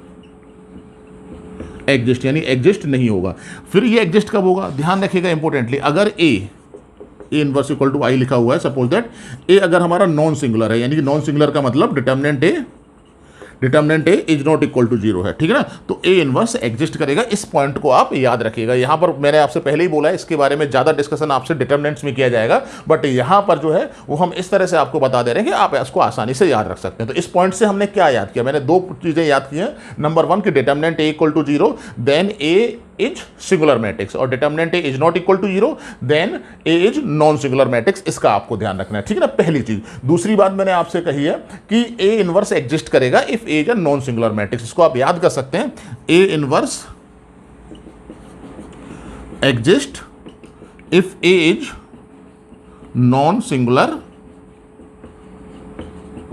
exist, यानी एग्जिस्ट नहीं होगा। फिर ये एग्जिस्ट कब होगा, ध्यान रखिएगा इंपॉर्टेंटली। अगर ए इनवर्स इक्वल टू आई लिखा हुआ है, सपोज दैट ए अगर हमारा नॉन सिंगुलर है, यानी कि नॉन सिंगुलर का मतलब determinant A is not equal to 0 है, ठीक है ना, तो ए इनवर्स एग्जिस्ट करेगा। इस पॉइंट को आप याद रखिएगा। यहां पर मैंने आपसे पहले ही बोला है, इसके बारे में ज्यादा डिस्कशन आपसे डिटर्मिनेंट्स में किया जाएगा, बट यहां पर जो है वो हम इस तरह से आपको बता दे रहे हैं कि आप इसको आसानी से याद रख सकते हैं। तो इस पॉइंट से हमने क्या याद किया, मैंने 2 चीजें याद की हैं। नंबर 1 कि determinant A equal to 0, then A is singular matrix और determinant A is not equal to 0, then A is non singular matrix. इसका आपको ध्यान रखना है, ठीक है ना, पहली चीज। दूसरी बात मैंने आपसे कही है कि ए इनवर्स एग्जिस्ट करेगा if A is a non singular matrix. इसको आप याद कर सकते हैं, A inverse exist if A is non singular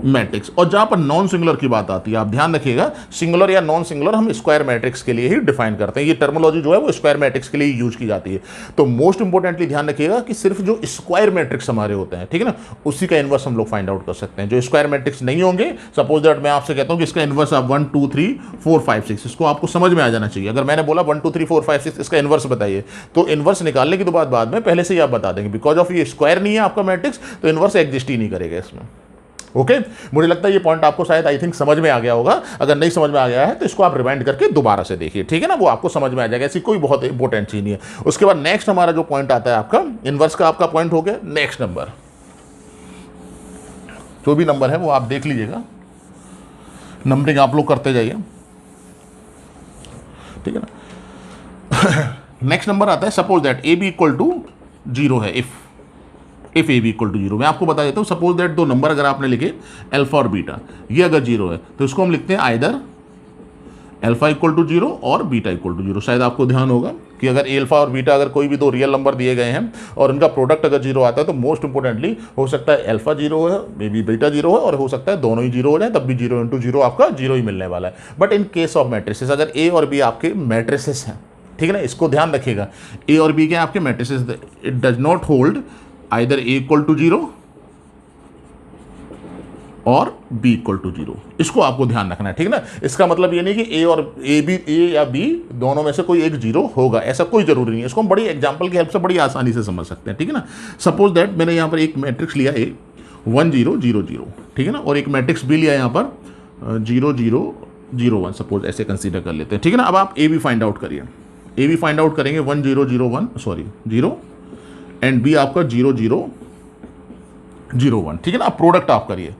matrix. और जहां पर नॉन सिंगुलर की बात आती है, आप ध्यान रखिएगा, सिंगुलर या नॉन सिंगुलर हम स्क्वायर मैट्रिक्स के लिए ही डिफाइन करते हैं। ये टर्मिनोलॉजी जो है वो स्क्वायर मैट्रिक्स के लिए यूज की जाती है। तो मोस्ट इंपोर्टेंटली ध्यान रखिएगा कि सिर्फ जो स्क्वायर मैट्रिक्स हमारे होते हैं, ठीक है ना, उसी का इनवर्स हम लोग फाइंड आउट कर सकते हैं। जो स्क्वायर मैट्रिक्स नहीं होंगे, सपोज दैट मैं आपसे कहता हूं कि इसका इनवर्स आप 1 2 3 4 5 6, इसको आपको समझ में आ जाना चाहिए। अगर मैंने बोला 1 2 3 4 5 6 इसका इनवर्स बताइए, तो इनवर्स निकालने की तो बाद में पहले से ही आप बता देंगे, बिकॉज ऑफ ये स्क्वायर नहीं है आपका मैट्रिक्स, तो इनवर्स एग्जिस्ट ही नहीं करेगा इसमें। ओके मुझे लगता है ये पॉइंट आपको शायद आई थिंक समझ में आ गया होगा। अगर नहीं समझ में आ गया है तो इसको आप रिवाइंड करके दोबारा से देखिए, ठीक है ना, वो आपको समझ में आ जाएगा। ऐसी कोई बहुत इंपॉर्टेंट चीज नहीं है। उसके बाद नेक्स्ट हमारा जो पॉइंट आता है आपका इनवर्स का, आपका पॉइंट हो गया। नेक्स्ट नंबर, जो भी नंबर है वो आप देख लीजिएगा, नंबरिंग आप लोग करते जाइए, ठीक है ना। नेक्स्ट नंबर आता है, suppose that A B equal to 0 है, if A B equal to 0। मैं आपको बता देता हूँ, सपोज दैट दो नंबर अगर आपने लिखे अल्फा और बीटा, ये अगर 0 है तो इसको हम लिखते हैं आइदर अल्फा इक्वल टू 0 और बीटा इक्वल टू 0। शायद आपको ध्यान होगा कि अगर अल्फा और बीटा अगर कोई भी दो रियल नंबर दिए गए हैं और उनका प्रोडक्ट अगर 0 आता है, तो मोस्ट इंपोर्टेंटली हो सकता है अल्फा 0 है, मे बी बीटा 0 है, और हो सकता है दोनों ही 0 हो जाए, तब भी 0 इंटू 0 आपका 0 ही मिलने वाला है। But in case of matrices, अगर ए और बी आपके मैट्रिसेस हैं, ठीक है ना, इसको ध्यान रखिएगा, ए और बी के आपके matrices, it does not hold either A equal to 0 और बी इक्वल टू 0। इसको आपको ध्यान रखना है, ठीक है ना। इसका मतलब ये नहीं कि ए या बी दोनों में से कोई एक 0 होगा, ऐसा कोई जरूरी नहीं है। इसको हम बड़ी एग्जांपल की हेल्प से बड़ी आसानी से समझ सकते हैं, ठीक है ना। सपोज दैट मैंने यहाँ पर एक मैट्रिक्स लिया ए 1 0 0 0, ठीक है ना, और एक मैट्रिक्स बी लिया यहाँ पर 0 0 0 1, सपोज ऐसे कंसीडर कर लेते हैं, ठीक है ना। अब आप ए बी फाइंड आउट करिए, ए बी फाइंड आउट करेंगे 1 0 0 1 सॉरी 0 एंड बी आपका 0 0 0 1, ठीक है ना। अब प्रोडक्ट आप करिए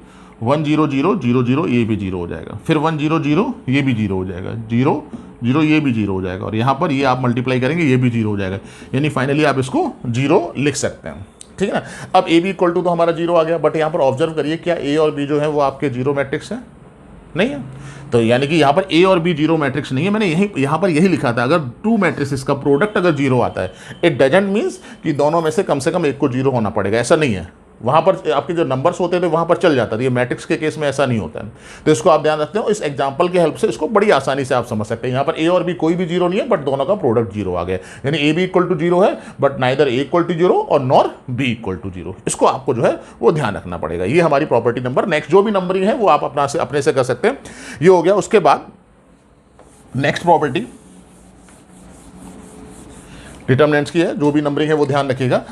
1 0 0 0 0, ये भी 0 हो जाएगा, फिर 1 0 0 ये भी 0 हो जाएगा, 0 0 ये भी 0 हो जाएगा, और यहाँ पर ये आप मल्टीप्लाई करेंगे ये भी 0 हो जाएगा, यानी फाइनली आप इसको 0 लिख सकते हैं, ठीक है ना। अब ए बी इक्वल टू तो हमारा 0 आ गया, बट यहाँ पर ऑब्जर्व करिए, क्या ए और बी जो है वो आपके 0 मैट्रिक्स है? नहीं है। तो यानी कि यहाँ पर ए और बी 0 मैट्रिक्स नहीं है। मैंने यहाँ पर यही लिखा था, अगर टू मैट्रिसेस का प्रोडक्ट अगर 0 आता है, इट डजंट मीन्स कि दोनों में से कम एक को 0 होना पड़ेगा, ऐसा नहीं है। वहाँ पर आपके जो नंबर्स होते थे वहाँ पर चल जाता था, ये मैट्रिक्स के केस में ऐसा नहीं होता है। तो इसको आप ध्यान रखते हो, इस एग्जांपल की हेल्प से इसको बड़ी आसानी से आप समझ सकते हैं। यहाँ पर ए और बी कोई भी 0 नहीं है, बट दोनों का प्रोडक्ट 0 आ गया, यानी ए बी इक्वल टू 0 है, but neither A equal to 0 और नॉर बी इक्वल टू 0। इसको आपको जो है वो ध्यान रखना पड़ेगा। ये हमारी प्रॉपर्टी नंबर। नेक्स्ट जो भी नंबरिंग है वो आप अपने से कर सकते हैं। ये हो गया। उसके बाद नेक्स्ट प्रॉपर्टी डिटर्मिनेंट्स की है। जो भी नंबरिंग है वो ध्यान रखिएगा।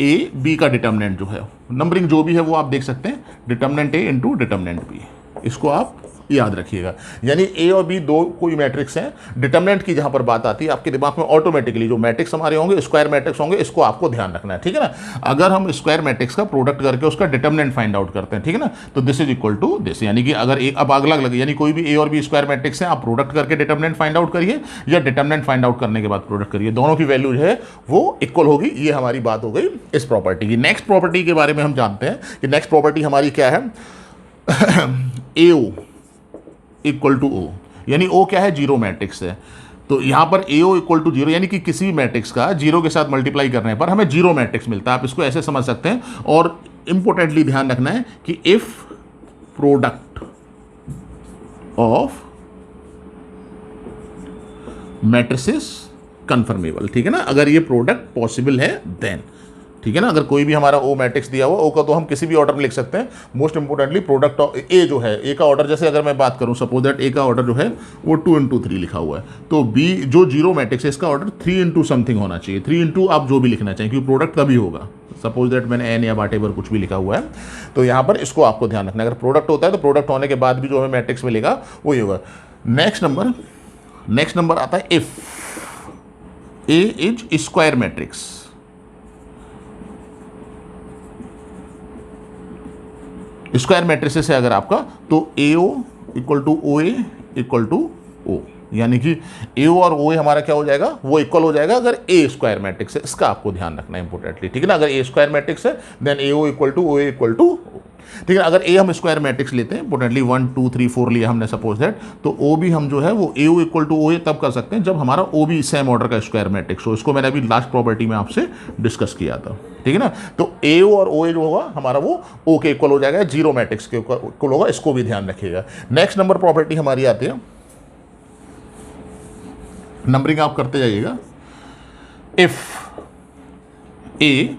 ए बी का डिटर्मिनेंट जो है, नंबरिंग जो भी है वो आप देख सकते हैं, डिटर्मिनेंट ए इंटू डिटर्मिनेंट बी, इसको आप याद रखिएगा। यानी ए और बी दो कोई मैट्रिक्स हैं, डिटर्मिनेंट की जहां पर बात आती है आपके दिमाग में ऑटोमेटिकली जो मैट्रिक्स हमारे होंगे स्क्वायर मैट्रिक्स होंगे, इसको आपको ध्यान रखना है, ठीक है ना। अगर हम स्क्वायर मैट्रिक्स का प्रोडक्ट करके उसका डिटर्मिनेंट फाइंड आउट करते हैं, ठीक है ना, तो this is equal to this, यानी कि अगर एक अब अलग अलग, यानी कोई भी ए और बी स्क्वायर मैट्रिक्स है, आप प्रोडक्ट करके डिटर्मिनेंट फाइंड आउट करिए या डिटर्मिनेंट फाइंड आउट करने के बाद प्रोडक्ट करिए, दोनों की वैल्यू है वो इक्वल होगी। ये हमारी बात हो गई इस प्रॉपर्टी की। नेक्स्ट प्रॉपर्टी के बारे में हम जानते हैं कि नेक्स्ट प्रॉपर्टी हमारी क्या है। ए ओ इक्वल टू ओ, यानी ओ क्या है, 0 मैट्रिक्स है। तो यहां पर ए ओ इक्वल टू 0, यानी कि किसी मैट्रिक्स का 0 के साथ मल्टीप्लाई करने पर हमें 0 मैट्रिक्स मिलता है। आप इसको ऐसे समझ सकते हैं। और इंपॉर्टेंटली ध्यान रखना है कि if product of matrices confirmable, ठीक है ना, अगर ये प्रोडक्ट पॉसिबल है देन, ठीक है ना। अगर कोई भी हमारा ओ मैट्रिक्स दिया हुआ, ओ का तो हम किसी भी ऑर्डर में लिख सकते हैं। मोस्ट इंपोर्टेंटली प्रोडक्ट ऑफ ए जो है, ए का ऑर्डर, जैसे अगर मैं बात करूं, सपोज दैट ए का ऑर्डर जो है वो 2 इंटू 3 लिखा हुआ है, तो बी जो 0 मैट्रिक्स है इसका ऑर्डर 3 इंटू समथिंग होना चाहिए। 3 इंटू आप जो भी लिखना चाहिए, क्योंकि प्रोडक्ट तभी होगा। सपोज दैट मैंने एन या वाटेवर कुछ भी लिखा हुआ है, तो यहाँ पर इसको आपको ध्यान रखना है। अगर प्रोडक्ट होता है तो प्रोडक्ट होने के बाद भी जो हमें मैट्रिक्स मिलेगा वो ये होगा। नेक्स्ट नंबर आता है if A is square matrix. Square matrices है अगर आपका, तो ए O equal to O A equal to ओ, यानी कि ए और ओ हमारा क्या हो जाएगा, वो इक्वल हो जाएगा अगर ए स्क्वायर मैट्रिक्स है। इसका आपको ध्यान रखना है इंपोर्टेंटली, ठीक है ना। अगर ए स्क्वायर मैट्रिक्स है then A O equal to O equal to, ठीक है। अगर ए हम स्क्वायर मैट्रिक्स लेते हैं इंपोर्टेंटली 1 2 3 4 लिया हमने सपोज दैट, तो ओ भी हम जो है वो ए ओ इक्वल टू ओ ए तब कर सकते हैं जब हमारा ओ भी सेम ऑर्डर का स्क्वायर मैट्रिक्स हो। इसको मैंने अभी लास्ट प्रॉपर्टी में आपसे डिस्कस किया था, ठीक है ना। तो ए ओ और ओ ए जो होगा हमारा वो ओ के इक्वल हो जाएगा, जीरो मैट्रिक्स के इक्वल होगा, इसको भी ध्यान रखिएगा। नेक्स्ट नंबर प्रॉपर्टी हमारी आती है, नंबरिंग आप करते जाइएगा। If A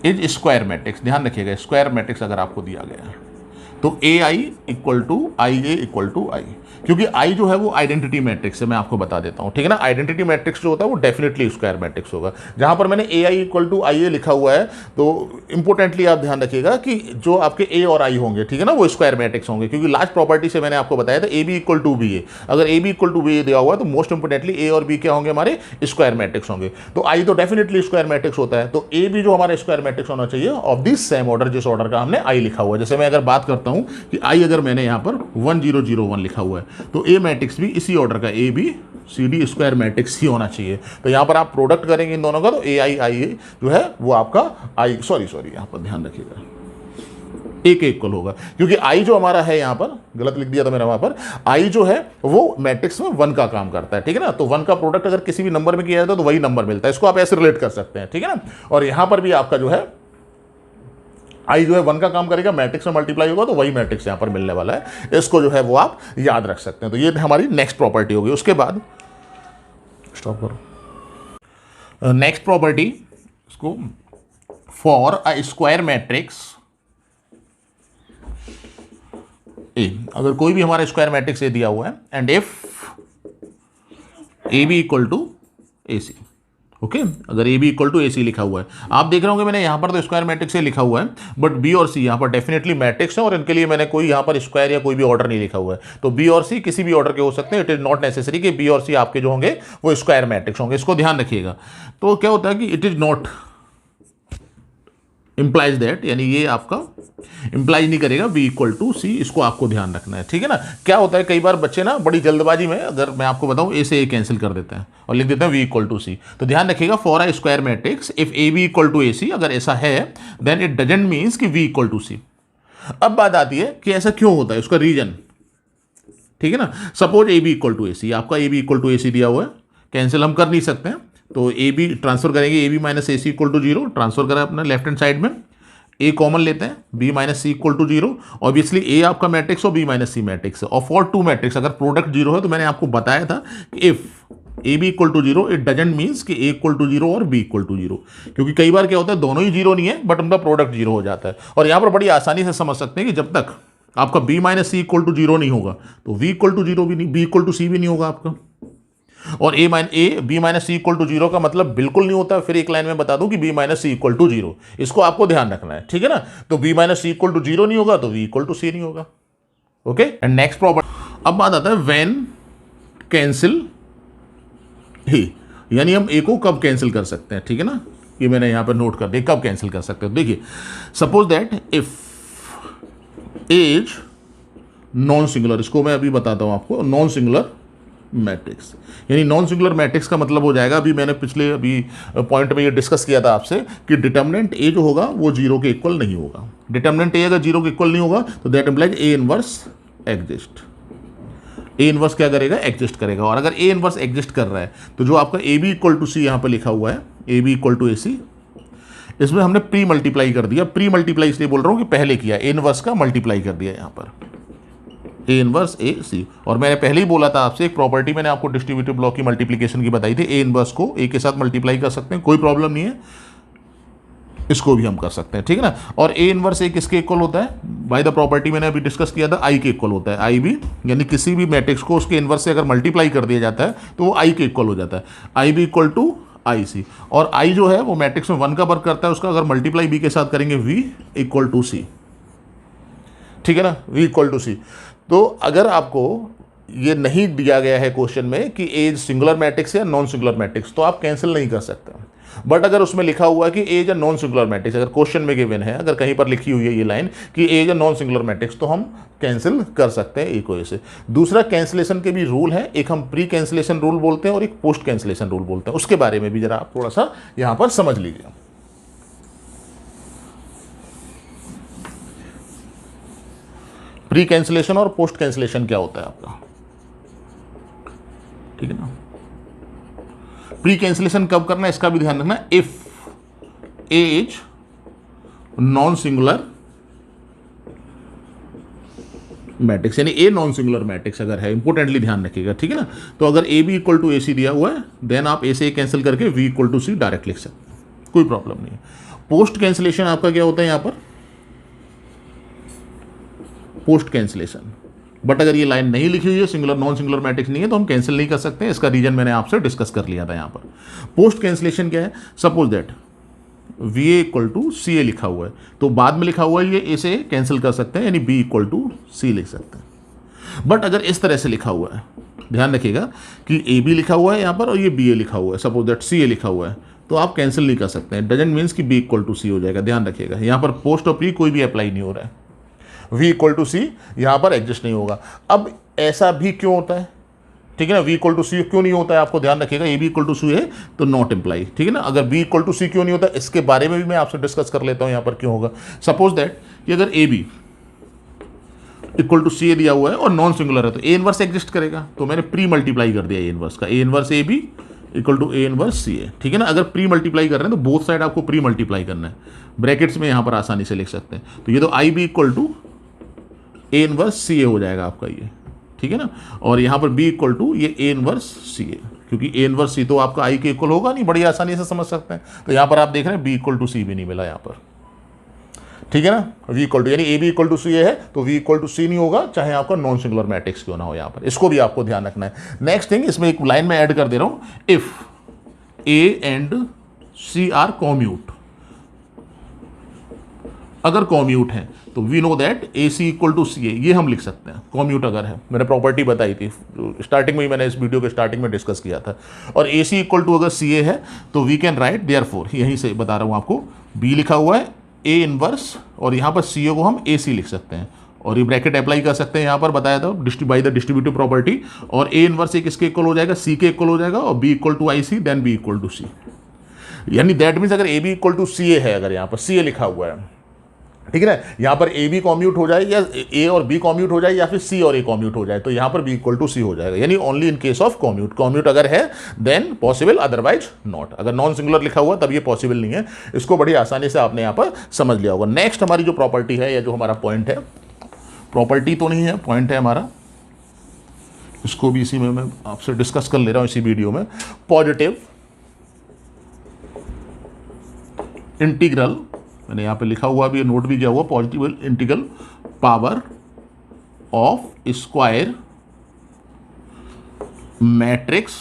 is square matrix, ध्यान रखिएगा स्क्वायर मैट्रिक्स अगर आपको दिया गया है तो A I equal to I A equal to I, क्योंकि आई जो है वो आइडेंटिटी मैट्रिक्स है, मैं आपको बता देता हूँ, ठीक है ना। आइडेंटिटी मैट्रिक्स जो होता है वो डेफिनेटली स्क्वायर मैट्रिक्स होगा। जहाँ पर मैंने ए आई इक्वल टू आई ए लिखा हुआ है तो इंपोर्टेंटली आप ध्यान रखिएगा कि जो आपके ए और आई होंगे, ठीक है ना, वो स्क्वायर मैट्रिक्स होंगे, क्योंकि लास्ट प्रॉपर्टी से मैंने आपको बताया था A B equal to B A. अगर A B equal to B A दिया हुआ है तो मोस्ट इंपोर्टेंटली ए और बी क्या होंगे, हमारे स्क्वायर मैट्रिक्स होंगे। तो आई तो डेफिनेटली स्क्वायर मैट्रिक्स होता है, तो ए भी जो हमारा स्क्वायर मैट्रिक्स होना चाहिए ऑफ दिस सेम ऑर्डर, जिस ऑर्डर का हमने आई लिखा हुआ है। जैसे मैं अगर बात करता हूँ कि आई अगर मैंने यहाँ पर 1 0 0 1 लिखा हुआ है तो ए मैट्रिक्स भी इसी ऑर्डर का A B C D square matrix ही होना चाहिए। तो यहाँ पर आप प्रोडक्ट करेंगे इन दोनों का तो ए आई आई ए जो है वो आपका आई सॉरी यहाँ पर ध्यान रखिएगा ए के इक्वल होगा, क्योंकि आई जो हमारा है यहाँ पर गलत लिख दिया था मैंने, वहाँ पर आई जो है वो मैट्रिक्स में 1 का काम करता है, ठीक है ना। तो 1 का प्रोडक्ट अगर किसी भी नंबर में किया जाता है तो वही नंबर मिलता है, इसको आप ऐसे रिलेट कर सकते हैं, ठीक है ना। और यहाँ पर भी आपका जो है आई जो है 1 का काम करेगा, मैट्रिक्स में मल्टीप्लाई होगा तो वही मैट्रिक्स यहाँ पर मिलने वाला है, इसको जो है वो आप याद रख सकते हैं। तो ये हमारी नेक्स्ट प्रॉपर्टी होगी। उसके बाद स्टॉप करो, नेक्स्ट प्रॉपर्टी इसको, for a square matrix A, अगर कोई भी हमारा स्क्वायर मैट्रिक्स ए दिया हुआ है and if A B equal to A C, okay, अगर A B equal to A C लिखा हुआ है, आप देख रहे होंगे मैंने यहाँ पर तो स्क्वायर मैट्रिक्स से लिखा हुआ है, बट बी और सी यहाँ पर डेफिनेटली मैट्रिक्स है और इनके लिए मैंने कोई यहाँ पर स्क्वायर या कोई भी ऑर्डर नहीं लिखा हुआ है। तो बी और सी किसी भी ऑर्डर के हो सकते हैं, इट इज नॉट नेसेसरी कि बी और सी आपके जो होंगे वो स्क्वायर मैट्रिक्स होंगे, इसको ध्यान रखिएगा। तो क्या होता है कि it is not implies that, यानी ये आपका इंप्लाइज नहीं करेगा बी इक्वल टू सी, इसको आपको ध्यान रखना है, ठीक है ना। क्या होता है कई बार बच्चे ना बड़ी जल्दबाजी में, अगर मैं आपको बताऊं, ए से ए कैंसिल कर देते हैं और लिख देते हैं वी इक्वल टू सी। तो ध्यान रखिएगा for a square matrix if A B equal to A C, अगर ऐसा है देन इट डजंट मीन्स कि वी इक्वल टू सी। अब बात आती है कि ऐसा क्यों होता है, उसका रीजन, ठीक है ना। Suppose A B equal to A C, आपका A B equal to A C दिया हुआ है, कैंसिल हम कर नहीं सकते हैं, तो ए बी ट्रांसफर करेंगे, A B minus A C equal to zero, transfer करें अपना लेफ्ट हैंड साइड में, ए कॉमन लेते हैं, B minus C equal to zero, obviously A आपका मैट्रिक्स और बी माइनस सी मैट्रिक्स है, और फॉर टू मैट्रिक्स अगर प्रोडक्ट जीरो है तो मैंने आपको बताया था कि if A B equal to zero it doesn't means कि ए इक्वल टू जीरो और बी इक्वल टू जीरो, क्योंकि कई बार क्या होता है दोनों ही जीरो नहीं है बट उनका प्रोडक्ट जीरो हो जाता है। और यहाँ पर बड़ी आसानी से समझ सकते हैं कि जब तक आपका B minus C equal to zero नहीं होगा तो वी इक्वल टू जीरो भी नहीं, बी इक्वल टू सी भी नहीं होगा आपका, और A B minus C equal to zero का मतलब बिल्कुल नहीं होता। फिर एक लाइन में बता दूं कि B minus C equal to zero, इसको आपको ध्यान रखना है, ठीक है ना। तो B minus C equal to zero नहीं होगा तो वी इक्वल टू सी नहीं होगा, ओके। एंड नेक्स्ट प्रॉपर्टी, अब बात आता है व्हेन कैंसिल ही, यानी हम ए को कब कैंसिल कर सकते हैं, ठीक है ना। ये मैंने यहां पर नोट कर दिया कब कैंसिल कर सकते हैं। देखिए suppose that if A's non singular, इसको मैं अभी बताता हूं आपको, नॉन सिंगुलर मैट्रिक्स, यानी नॉन सिंगुलर मैट्रिक्स का मतलब हो जाएगा, अभी मैंने पिछले पॉइंट में ये डिस्कस किया था आपसे कि डिटर्मिनेंट ए जो होगा वो जीरो के इक्वल नहीं होगा। डिटर्मिनेंट ए अगर जीरो के इक्वल नहीं होगा तो that implies A inverse exist, A inverse क्या करेगा, एग्जिस्ट करेगा। और अगर ए इनवर्स एग्जिस्ट कर रहा है तो जो आपका ए बी इक्वल टू सी यहाँ पर लिखा हुआ है, A B equal to A सी, इसमें हमने प्री मल्टीप्लाई कर दिया। प्री मल्टीप्लाई इसलिए बोल रहा हूँ कि पहले किया, ए इनवर्स का मल्टीप्लाई कर दिया यहाँ पर, ए इनवर्स ए सी। और मैंने पहले ही बोला था आपसे, एक प्रॉपर्टी मैंने आपको डिस्ट्रीब्यूटिव ब्लॉक की मल्टीप्लिकेशन की बताई थी, ए इनवर्स को ए के साथ मल्टीप्लाई कर सकते हैं, कोई प्रॉब्लम नहीं है, इसको भी हम कर सकते हैं, ठीक है ना। और ए इनवर्स ए किसके इक्वल होता है, बाय द प्रॉपर्टी मैंने अभी डिस्कस किया था, आई के इक्वल होता है। आई भी, यानी किसी भी मैट्रिक्स को उसके इनवर्स से अगर मल्टीप्लाई कर दिया जाता है तो वो आई के इक्वल हो जाता है, आई बी इक्वल टू आई सी। और आई जो है वो मैट्रिक्स में 1 का वर्क करता है, उसका अगर मल्टीप्लाई बी के साथ करेंगे वी इक्वल टू सी, ठीक है ना, वी इक्वल टू सी। तो अगर आपको ये नहीं दिया गया है क्वेश्चन में कि ए सिंगुलर मैट्रिक्स या नॉन सिंगुलर मैट्रिक्स, तो आप कैंसिल नहीं कर सकते। बट अगर उसमें लिखा हुआ है कि A is a non singular matrix, अगर क्वेश्चन में गिवन है, अगर कहीं पर लिखी हुई है ये लाइन कि A is a non singular matrix, तो हम कैंसिल कर सकते हैं ए को ए से। दूसरा कैंसिलेशन के भी रूल है, एक हम प्री कैंसिलेशन रूल बोलते हैं और एक पोस्ट कैंसिलेशन रूल बोलते हैं, उसके बारे में भी जरा आप थोड़ा सा यहां पर समझ लीजिए। प्री कैंसिलेशन और पोस्ट कैंसिलेशन क्या होता है आपका, ठीक है ना। प्री कैंसिलेशन कब करना है इसका भी ध्यान रखना, if A is non singular matrix, यानी ए नॉन सिंगुलर मैट्रिक्स अगर है, इंपोर्टेंटली ध्यान रखिएगा, ठीक है ना। तो अगर A B equal to A C दिया हुआ है, देन आप ए से ए कैंसिल करके B equal to C direct लिख सकते हैं, कोई प्रॉब्लम नहीं है। पोस्ट कैंसिलेशन आपका क्या होता है यहां पर, पोस्ट कैंसिलेशन, बट अगर ये लाइन नहीं लिखी हुई है, सिंगुलर नॉन सिंगुलर मैट्रिक्स नहीं है, तो हम कैंसिल नहीं कर सकते हैं। इसका रीजन मैंने आपसे डिस्कस कर लिया था यहां पर। पोस्ट कैंसिलेशन क्या है, suppose that B A equal to C A लिखा हुआ है, तो बाद में लिखा हुआ है ये ए से कैंसिल कर सकते हैं, यानी बी इक्वल टू सी लिख सकते हैं। बट अगर इस तरह से लिखा हुआ है, ध्यान रखिएगा कि ए बी लिखा हुआ है यहाँ पर और ये बी ए लिखा हुआ है, सपोज दैट सी ए लिखा हुआ है, तो आप कैंसिल नहीं कर सकते हैं। डजंट मीन्स कि बी इक्वल टू सी हो जाएगा, ध्यान रखिएगा। यहाँ पर पोस्ट और प्री कोई भी अप्लाई नहीं हो रहा है, v इक्वल टू सी यहाँ पर एग्जिस्ट नहीं होगा। अब ऐसा भी क्यों होता है, ठीक है ना, v इक्वल टू सी क्यों नहीं होता है, आपको ध्यान रखिएगा। ए बी इक्वल टू सी है तो नॉट इम्प्लाई, ठीक है ना। अगर b इक्वल टू सी क्यों नहीं होता, इसके बारे में भी मैं आपसे डिस्कस कर लेता हूँ यहाँ पर क्यों होगा। सपोज दैट कि अगर A B equal to C ए दिया हुआ है और नॉन सिंगुलर है, तो ए इनवर्स एग्जिस्ट करेगा, तो मैंने प्री मल्टीप्लाई कर दिया ए इनवर्स का, A inverse A B equal to A inverse C A, ठीक है ना। अगर प्री मल्टीप्लाई कर रहे हैं तो बोथ साइड आपको प्री मल्टीप्लाई करना है, ब्रैकेट्स में यहाँ पर आसानी से लिख सकते हैं। तो ये तो I B equal to A inverse C A हो जाएगा आपका ये, ठीक है ना। और यहाँ पर बी इक्वल टू ये ए इनवर्स सी ए, क्योंकि ए इनवर्स सी तो आपका आई के इक्वल होगा नहीं, बड़ी आसानी से समझ सकते हैं। तो यहाँ पर आप देख रहे हैं बी इक्वल टू सी भी नहीं मिला यहाँ पर, ठीक है ना। वी इक्वल टू यानी A B equal to C A है, तो वी इक्वल टू सी नहीं होगा, चाहे आपका नॉन सिंगुलर मैट्रिक्स क्यों ना हो यहाँ पर, इसको भी आपको ध्यान रखना है। नेक्स्ट थिंग, इसमें एक लाइन में ऐड कर दे रहा हूँ, if A and C are commute, अगर कॉम्यूट है तो we know that A C equal to C A, ये हम लिख सकते हैं कॉम्यूट अगर है। मैंने प्रॉपर्टी बताई थी स्टार्टिंग में ही, मैंने इस वीडियो के स्टार्टिंग में डिस्कस किया था। और ए सी इक्वल टू अगर सी ए है तो वी कैन राइट देयरफॉर, यहीं से बता रहा हूँ आपको, बी लिखा हुआ है ए इनवर्स और यहाँ पर सी ए को हम ए सी लिख सकते हैं, और ये ब्रैकेट अप्लाई कर सकते हैं, यहाँ पर बताया था बाई द डिस्ट्रीब्यूटिव प्रॉपर्टी। और ए इनवर्स ए किसके इक्वल हो जाएगा, सी के इक्वल हो जाएगा, और B equal to I C, then B equal to C, यानी दैट मीन्स अगर A B equal to C A है, अगर यहाँ पर सी ए लिखा हुआ है, ठीक है ना, यहाँ पर ए बी कॉम्यूट हो जाए या ए और बी कॉम्यूट हो जाए या फिर सी और ए कॉम्यूट हो जाए, तो यहाँ पर बी इक्वल टू सी हो जाएगा, यानी only in case of commute. Commute अगर है देन पॉसिबल, अदरवाइज नॉट। अगर नॉन सिंगुलर लिखा हुआ तब ये पॉसिबल नहीं है। इसको बड़ी आसानी से आपने यहाँ पर समझ लिया होगा। नेक्स्ट हमारी जो प्रॉपर्टी है या जो हमारा पॉइंट है, प्रॉपर्टी तो नहीं है, पॉइंट है हमारा, इसको भी इसी में मैं आपसे डिस्कस कर ले रहा हूँ इसी वीडियो में। पॉजिटिव इंटीग्रल, मैंने यहाँ पे लिखा हुआ भी, नोट भी किया हुआ, positive integral power of square matrix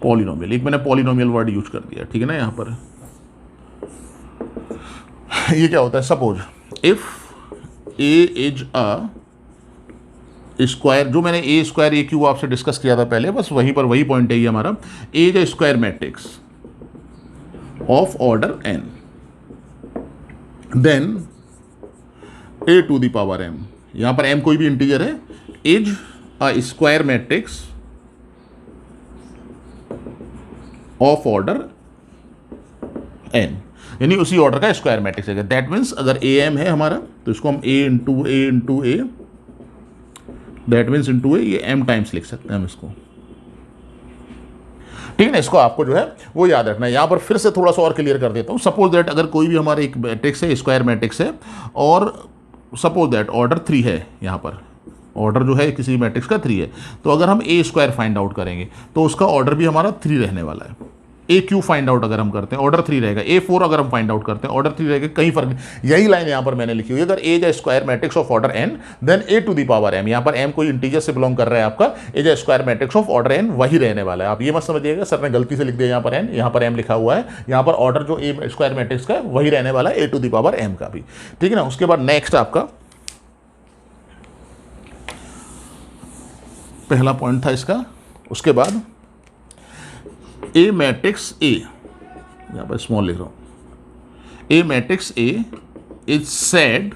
polynomial. एक मैंने पॉलिनोमियल वर्ड यूज कर दिया, ठीक है ना। यहाँ पर ये क्या होता है, suppose if A is a square, जो मैंने ए स्क्वायर ए क्यूब आपसे डिस्कस किया था पहले, बस वहीं पर वही पॉइंट है ये हमारा। A is a square matrix of order n, then a to the power m, यहां पर m कोई भी इंटीजर है, is a square matrix of order n, यानी उसी ऑर्डर का स्क्वायर मैट्रिक्स है। दैट मीन्स अगर am है हमारा, तो इसको हम a into A, that means into A, ये m टाइम्स लिख सकते हैं हम इसको, ठीक है ना। इसको आपको जो है वो याद रखना है। यहाँ पर फिर से थोड़ा सा और क्लियर कर देता हूँ। सपोज दैट अगर कोई भी हमारे एक मैट्रिक्स है, स्क्वायर मैट्रिक्स है, और सपोज दैट ऑर्डर 3 है, यहाँ पर ऑर्डर जो है किसी मैट्रिक्स का 3 है, तो अगर हम ए स्क्वायर फाइंड आउट करेंगे तो उसका ऑर्डर भी हमारा 3 रहने वाला है। ए क्यू फाइंड आउट अगर हम करते हैं, ऑर्डर 3 रहेगा। ए 4 अगर हम फाइंड आउट करते हैं, ऑर्डर 3 रहेगा। कहीं फर्क नहीं, यही लाइन यहाँ पर मैंने लिखी हुई है। अगर A is a square matrix of order n, then A to the power m, यहाँ पर m कोई इंटीजर से बिलोंग कर रहा है आपका, is a square matrix of order n, वही रहने वाला है। आप ये मत समझिएगा सर ने गलती से लिख दिया यहाँ पर n, यहाँ पर m लिखा हुआ है, यहाँ पर ऑर्डर जो ए स्क्वायर मैट्रिक्स का है वही रहने वाला है, ए टू द पावर m का भी, ठीक है ना। उसके बाद नेक्स्ट आपका पहला पॉइंट था इसका। उसके बाद ए मैट्रिक्स ए, यहाँ पर स्मॉल लिख रहा हूँ, a matrix A is said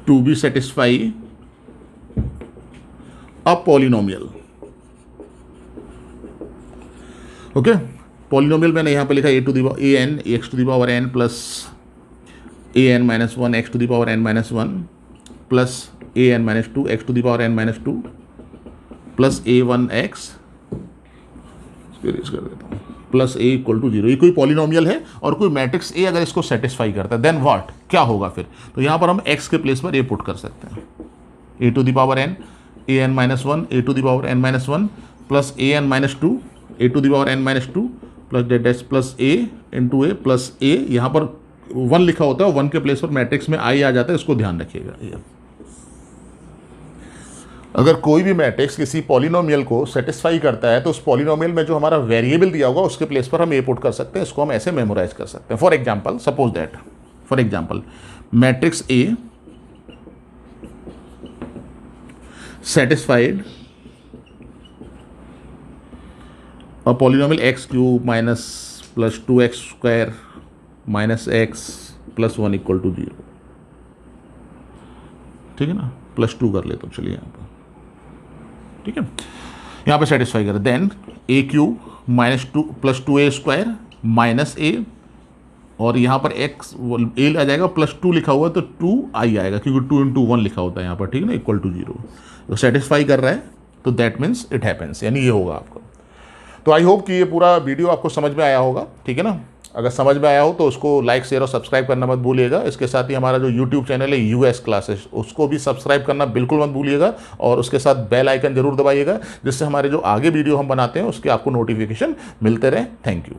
to be satisfy a polynomial. Okay, polynomial मैंने यहाँ पे लिखा A to the power A n x to the power n plus A n minus one x to the power n minus one plus A n minus two x to the power n minus two plus A one x कर देता हूँ plus A equal to zero. ये कोई polynomial है और कोई matrix A अगर इसको सेटिस्फाई करता है, देन व्हाट, क्या होगा फिर? तो यहाँ पर हम एक्स के प्लेस पर ए पुट कर सकते हैं, A to the power n A n minus one A to the power n minus one plus A n minus two A to the power n minus two plus डेट dash plus A into A plus A. यहाँ पर one लिखा होता है, one के place पर matrix में आई आ जाता है, इसको ध्यान रखिएगा। अगर कोई भी मैट्रिक्स किसी पॉलिनोमियल को सेटिस्फाई करता है तो उस पॉलिनोमियल में जो हमारा वेरिएबल दिया होगा उसके प्लेस पर हम ए पुट कर सकते हैं, इसको हम ऐसे मेमोराइज कर सकते हैं। For example, suppose that, for example matrix A satisfied a polynomial x cube minus plus two x square minus x plus one equal to zero. ठीक है ना, प्लस टू कर लेता हूँ, चलिए यहाँ पर, ठीक है, यहाँ पे सेटिस्फाई करें। Then A cube minus two plus two A square minus A, और यहाँ पर एक्स ए आ जाएगा, प्लस टू लिखा हुआ है तो टू आई आएगा क्योंकि टू इंटू वन लिखा होता है यहाँ पर, ठीक है ना, इक्वल टू जीरो। तो सेटिस्फाई कर रहा है तो दैट मीन्स इट हैपेंस, यानी ये होगा आपको। तो आई होप कि ये पूरा वीडियो आपको समझ में आया होगा, ठीक है ना। अगर समझ में आया हो तो उसको लाइक शेयर और सब्सक्राइब करना मत भूलिएगा। इसके साथ ही हमारा जो यूट्यूब चैनल है यूएस क्लासेस, उसको भी सब्सक्राइब करना बिल्कुल मत भूलिएगा, और उसके साथ बेल आइकन जरूर दबाइएगा, जिससे हमारे जो आगे वीडियो हम बनाते हैं उसके आपको नोटिफिकेशन मिलते रहे। Thank you.